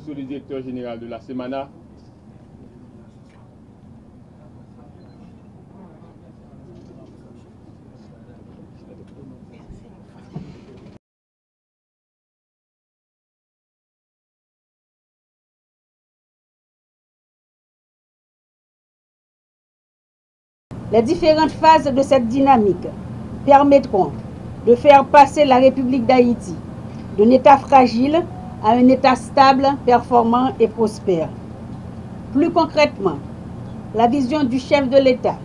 Monsieur le directeur général de la Semana, les différentes phases de cette dynamique permettront de faire passer la République d'Haïti d'un État fragile à un État stable, performant et prospère. Plus concrètement, la vision du chef de l'État,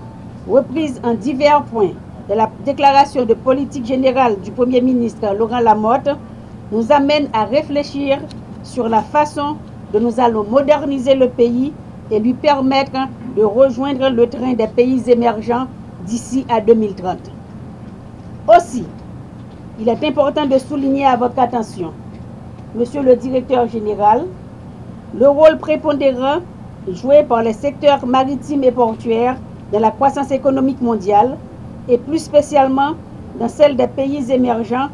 reprise en divers points de la déclaration de politique générale du Premier ministre Laurent Lamotte, nous amène à réfléchir sur la façon dont nous allons moderniser le pays et lui permettre de rejoindre le train des pays émergents d'ici à 2030. Aussi, il est important de souligner à votre attention, Monsieur le directeur général, le rôle prépondérant joué par les secteurs maritimes et portuaires dans la croissance économique mondiale et plus spécialement dans celle des pays émergents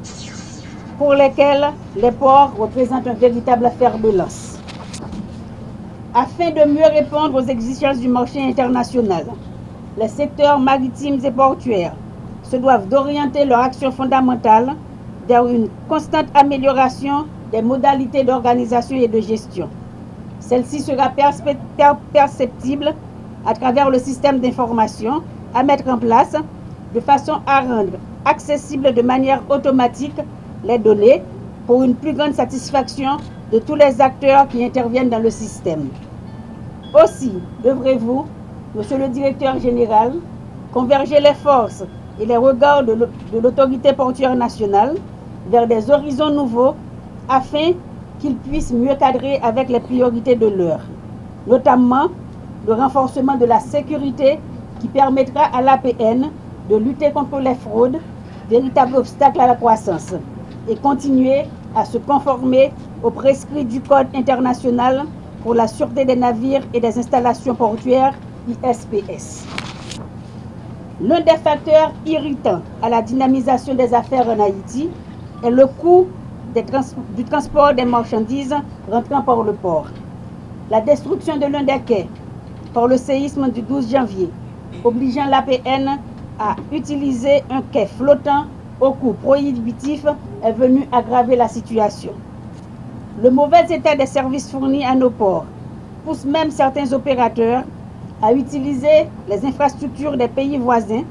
pour lesquels les ports représentent un véritable fer de lance. Afin de mieux répondre aux exigences du marché international, les secteurs maritimes et portuaires se doivent d'orienter leur action fondamentale vers une constante amélioration des modalités d'organisation et de gestion. Celle-ci sera perceptible à travers le système d'information à mettre en place de façon à rendre accessibles de manière automatique les données pour une plus grande satisfaction de tous les acteurs qui interviennent dans le système. Aussi, devrez-vous, Monsieur le directeur général, converger les forces et les regards de l'autorité portuaire nationale vers des horizons nouveaux afin qu'ils puissent mieux cadrer avec les priorités de l'heure, notamment le renforcement de la sécurité qui permettra à l'APN de lutter contre les fraudes, véritable obstacle à la croissance, et continuer à se conformer aux prescrits du Code international pour la sûreté des navires et des installations portuaires, ISPS. L'un des facteurs irritants à la dynamisation des affaires en Haïti est le coût du transport des marchandises rentrant par le port. La destruction de l'un des quais par le séisme du 12 janvier, obligeant l'APN à utiliser un quai flottant au coût prohibitif, est venu aggraver la situation. Le mauvais état des services fournis à nos ports pousse même certains opérateurs à utiliser les infrastructures des pays voisins,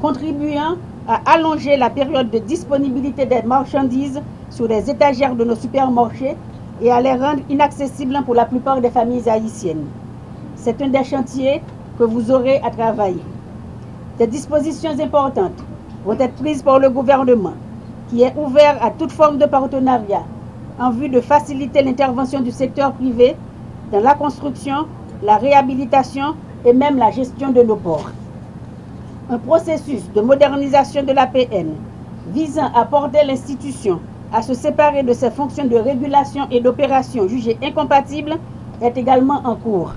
contribuant à allonger la période de disponibilité des marchandises sur les étagères de nos supermarchés et à les rendre inaccessibles pour la plupart des familles haïtiennes. C'est un des chantiers que vous aurez à travailler. Des dispositions importantes vont être prises par le gouvernement, qui est ouvert à toute forme de partenariat en vue de faciliter l'intervention du secteur privé dans la construction, la réhabilitation et même la gestion de nos ports. Un processus de modernisation de l'APN visant à porter l'institution à se séparer de ses fonctions de régulation et d'opération jugées incompatibles est également en cours.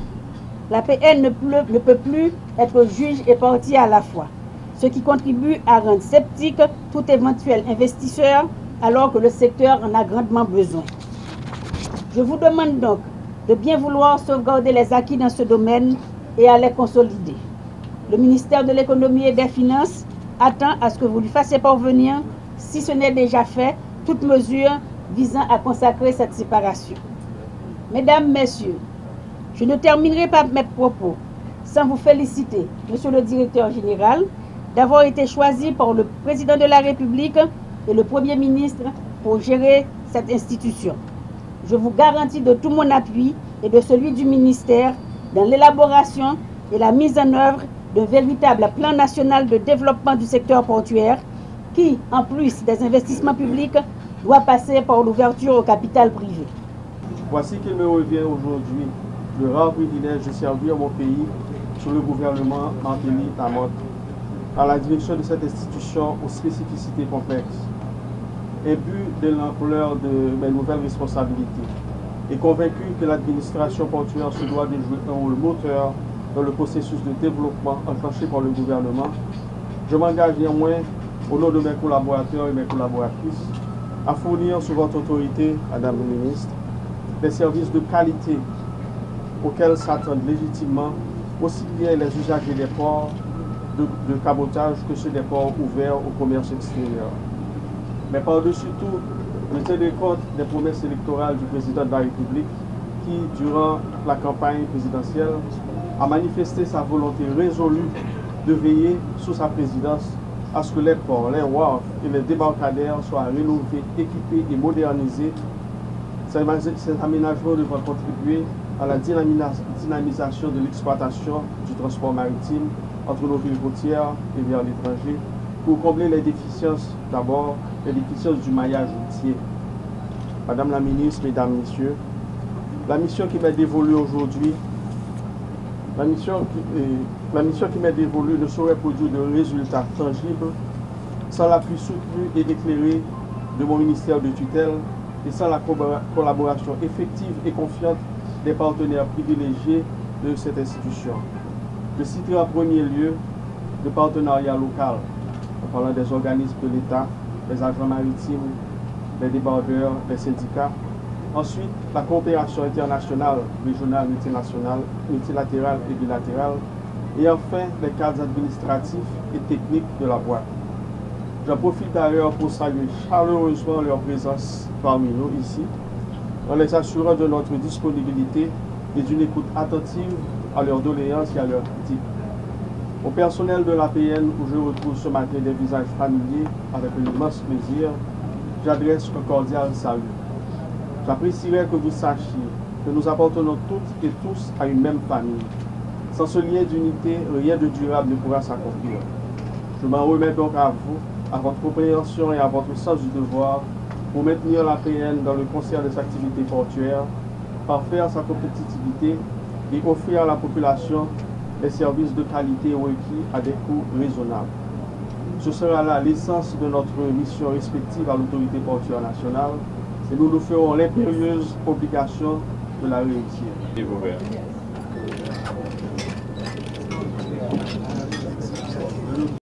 L'APN ne peut plus être juge et partie à la fois, ce qui contribue à rendre sceptique tout éventuel investisseur alors que le secteur en a grandement besoin. Je vous demande donc de bien vouloir sauvegarder les acquis dans ce domaine et à les consolider. Le ministère de l'Économie et des Finances attend à ce que vous lui fassiez parvenir, si ce n'est déjà fait, toute mesure visant à consacrer cette séparation. Mesdames, Messieurs, je ne terminerai pas mes propos sans vous féliciter, Monsieur le Directeur général, d'avoir été choisi par le Président de la République et le Premier ministre pour gérer cette institution. Je vous garantis de tout mon appui et de celui du ministère dans l'élaboration et la mise en œuvre d'un véritable plan national de développement du secteur portuaire qui, en plus des investissements publics, doit passer par l'ouverture au capital privé. Voici qu'il me revient aujourd'hui le rare privilège de servir mon pays sous le gouvernement Martelly Lamotte, à la direction de cette institution aux spécificités complexes. Imbu de l'ampleur de mes nouvelles responsabilités et convaincu que l'administration portuaire se doit de jouer un rôle moteur dans le processus de développement enclenché par le gouvernement, je m'engage néanmoins, au nom de mes collaborateurs et mes collaboratrices, à fournir sous votre autorité, Madame la Ministre, des services de qualité auxquels s'attendent légitimement aussi bien les usagers des ports de cabotage que ceux des ports ouverts au commerce extérieur. Mais par-dessus tout, je tiendrai compte des promesses électorales du président de la République qui, durant la campagne présidentielle, a manifesté sa volonté résolue de veiller sous sa présidence à ce que les ports, les wharfs et les débarcadères soient rénovés, équipés et modernisés. Ces aménagements devront contribuer à la dynamisation de l'exploitation du transport maritime entre nos villes côtières et vers l'étranger pour combler les déficiences, d'abord, les déficiences du maillage routier. Madame la Ministre, Mesdames, Messieurs, la mission qui m'est dévolue aujourd'hui, la mission qui m'est dévolue ne saurait produire de résultats tangibles sans l'appui soutenu et éclairé de mon ministère de tutelle et sans la collaboration effective et confiante des partenaires privilégiés de cette institution. Je citerai en premier lieu le partenariat local, en parlant des organismes de l'État, les agents maritimes, les débardeurs, les syndicats. Ensuite, la coopération internationale, régionale, multilatérale et bilatérale. Et enfin, les cadres administratifs et techniques de la boîte. J'en profite d'ailleurs pour saluer chaleureusement leur présence parmi nous ici, en les assurant de notre disponibilité et d'une écoute attentive à leurs doléances et à leurs critiques. Au personnel de l'APN, où je retrouve ce matin des visages familiers avec un immense plaisir, j'adresse un cordial salut. J'apprécierais que vous sachiez que nous appartenons toutes et tous à une même famille. Sans ce lien d'unité, rien de durable ne pourra s'accomplir. Je m'en remets donc à vous, à votre compréhension et à votre sens du devoir pour maintenir l'APN dans le concert des activités portuaires, parfaire sa compétitivité et offrir à la population des services de qualité requis à des coûts raisonnables. Ce sera là l'essence de notre mission respective à l'autorité portuaire nationale et nous nous ferons l'impérieuse obligation de la réussir.